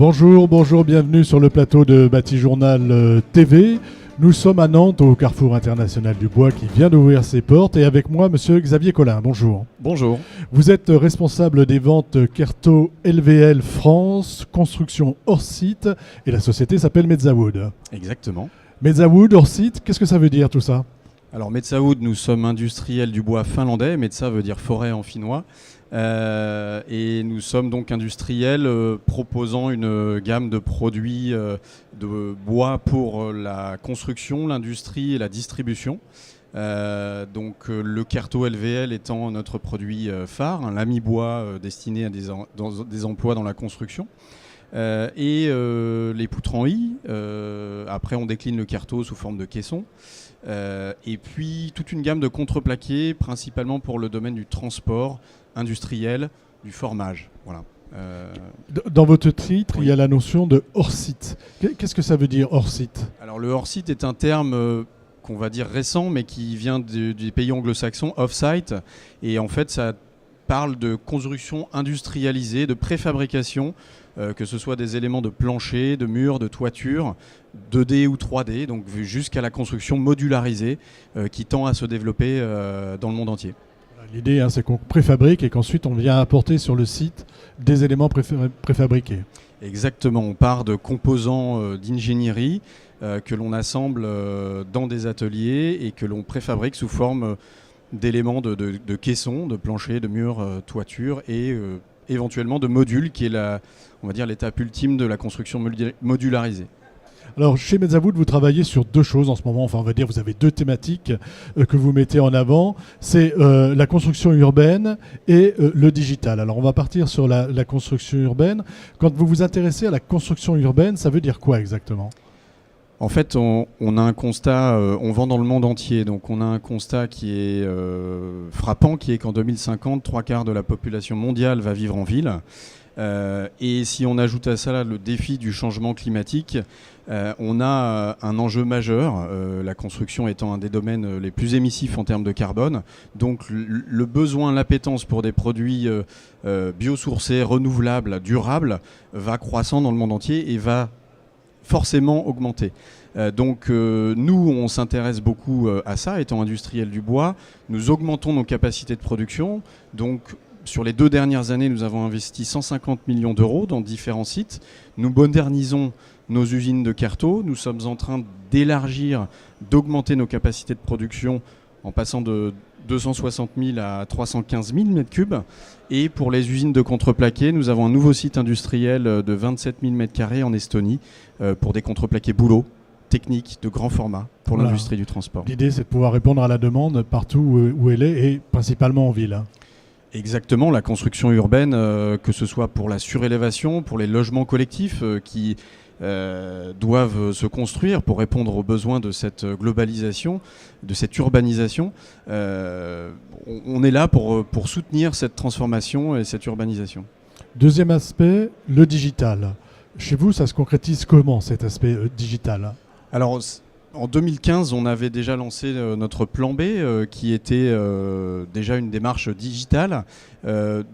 Bonjour, bonjour, bienvenue sur le plateau de Bâti-Journal TV. Nous sommes à Nantes, au Carrefour International du Bois qui vient d'ouvrir ses portes. Et avec moi, monsieur Xavier Collin. Bonjour. Bonjour. Vous êtes responsable des ventes Kerto LVL France, construction hors site. Et la société s'appelle Mezzawood. Exactement. Mezzawood, hors site, qu'est-ce que ça veut dire tout ça ? Alors Mezzawood, nous sommes industriels du bois finlandais. Mezza veut dire forêt en finnois. Et nous sommes donc industriels proposant une gamme de produits de bois pour la construction, l'industrie et la distribution. Donc le Kerto LVL étant notre produit phare, un lami bois destiné à des emplois dans la construction. Et les poutres en I. Après on décline le Kerto sous forme de caisson. Et puis toute une gamme de contreplaqués, principalement pour le domaine du transport industriel, du formage. Voilà. Dans votre titre, Oui. il y a la notion de hors-site. Qu'est-ce que ça veut dire hors-site ? Alors le hors-site est un terme qu'on va dire récent, mais qui vient des pays anglo-saxons, off-site. Et en fait, ça parle de construction industrialisée, de préfabrication, que ce soit des éléments de plancher, de murs, de toiture, 2D ou 3D, donc jusqu'à la construction modularisée qui tend à se développer dans le monde entier. L'idée, c'est qu'on préfabrique et qu'ensuite on vient apporter sur le site des éléments préfabriqués. Exactement, on part de composants d'ingénierie que l'on assemble dans des ateliers et que l'on préfabrique sous forme d'éléments de caissons, de planchers, de murs, toiture et éventuellement de modules qui est on va dire l'étape ultime de la construction modularisée. Alors chez Mezzawood, vous travaillez sur deux choses en ce moment, enfin on va dire vous avez deux thématiques que vous mettez en avant, c'est la construction urbaine et le digital. Alors on va partir sur la construction urbaine. Quand vous vous intéressez à la construction urbaine, ça veut dire quoi exactement ? En fait, on a un constat, on vend dans le monde entier, donc on a un constat qui est frappant, qui est qu'en 2050, 3/4 de la population mondiale va vivre en ville. Et si on ajoute à ça là, le défi du changement climatique, on a un enjeu majeur, la construction étant un des domaines les plus émissifs en termes de carbone. Donc le besoin, l'appétence pour des produits biosourcés, renouvelables, durables, va croissant dans le monde entier et va forcément augmenter. Donc nous, on s'intéresse beaucoup à ça, étant industriel du bois. Nous augmentons nos capacités de production. Donc sur les 2 dernières années, nous avons investi 150 millions d'euros dans différents sites. Nous modernisons nos usines de Kerto. Nous sommes en train d'élargir, d'augmenter nos capacités de production en passant de 260 000 à 315 000 m3. Et pour les usines de contreplaqués, nous avons un nouveau site industriel de 27 000 m2 en Estonie pour des contreplaqués bouleaux techniques de grand format pour l'industrie du transport. L'idée, c'est de pouvoir répondre à la demande partout où elle est et principalement en ville. Exactement, la construction urbaine, que ce soit pour la surélévation, pour les logements collectifs qui doivent se construire pour répondre aux besoins de cette globalisation, de cette urbanisation. On est là pour soutenir cette transformation et cette urbanisation. Deuxième aspect, le digital. Chez vous, ça se concrétise comment cet aspect digital ? Alors, en 2015, on avait déjà lancé notre plan B qui était déjà une démarche digitale.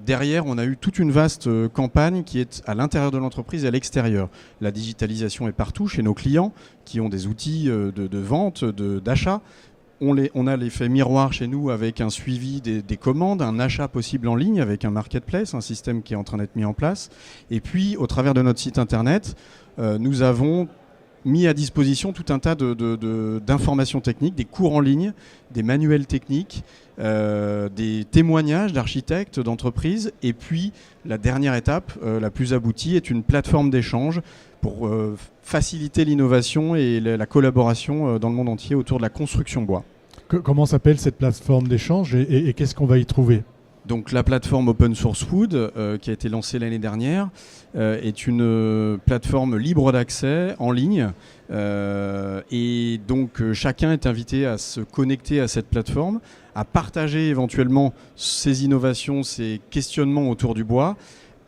Derrière, on a eu toute une vaste campagne qui est à l'intérieur de l'entreprise et à l'extérieur. La digitalisation est partout chez nos clients qui ont des outils de vente, d'achat. On a l'effet miroir chez nous avec un suivi des commandes, un achat possible en ligne avec un marketplace, un système qui est en train d'être mis en place. Et puis, au travers de notre site internet, nous avons mis à disposition tout un tas d'informations techniques, des cours en ligne, des manuels techniques, des témoignages d'architectes, d'entreprises. Et puis, la dernière étape, la plus aboutie, est une plateforme d'échange pour faciliter l'innovation et la collaboration dans le monde entier autour de la construction bois. Comment s'appelle cette plateforme d'échange et qu'est-ce qu'on va y trouver ? Donc la plateforme Open Source Wood, qui a été lancée l'année dernière, est une plateforme libre d'accès en ligne. Et donc chacun est invité à se connecter à cette plateforme, à partager éventuellement ses innovations, ses questionnements autour du bois.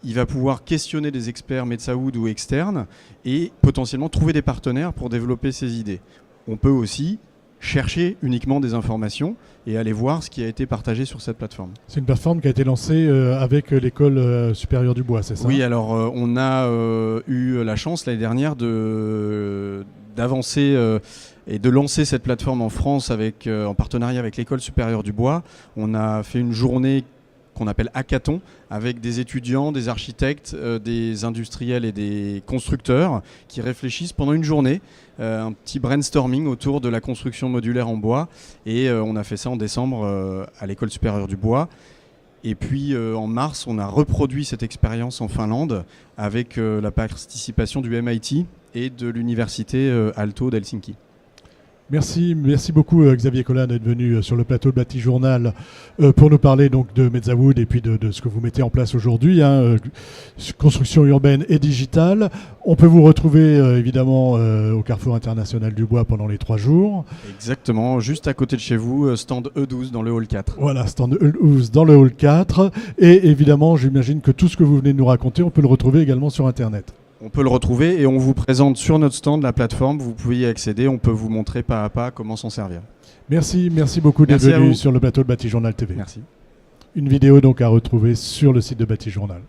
Il va pouvoir questionner des experts Mezzawood ou externes et potentiellement trouver des partenaires pour développer ses idées. On peut aussi chercher uniquement des informations et aller voir ce qui a été partagé sur cette plateforme. C'est une plateforme qui a été lancée avec l'École supérieure du bois, c'est ça? Oui, alors on a eu la chance l'année dernière d'avancer et de lancer cette plateforme en France en partenariat avec l'École supérieure du bois. On a fait une journée qu'on appelle hackathon, avec des étudiants, des architectes, des industriels et des constructeurs qui réfléchissent pendant une journée, un petit brainstorming autour de la construction modulaire en bois. Et on a fait ça en décembre à l'École supérieure du bois. Et puis en mars, on a reproduit cette expérience en Finlande avec la participation du MIT et de l'université Aalto d'Helsinki. Merci beaucoup Xavier Collin d'être venu sur le plateau de Bâti Journal pour nous parler donc de Mezzawood et puis de ce que vous mettez en place aujourd'hui, construction urbaine et digitale. On peut vous retrouver évidemment au Carrefour International du Bois pendant les 3 jours. Exactement, juste à côté de chez vous, stand E12 dans le hall 4. Voilà, stand E12 dans le hall 4. Et évidemment, j'imagine que tout ce que vous venez de nous raconter, on peut le retrouver également sur Internet. On peut le retrouver et on vous présente sur notre stand la plateforme, vous pouvez y accéder, on peut vous montrer pas à pas comment s'en servir. Merci beaucoup d'être venu sur le plateau de Bâti Journal TV. Merci. Une vidéo donc à retrouver sur le site de Bâti Journal.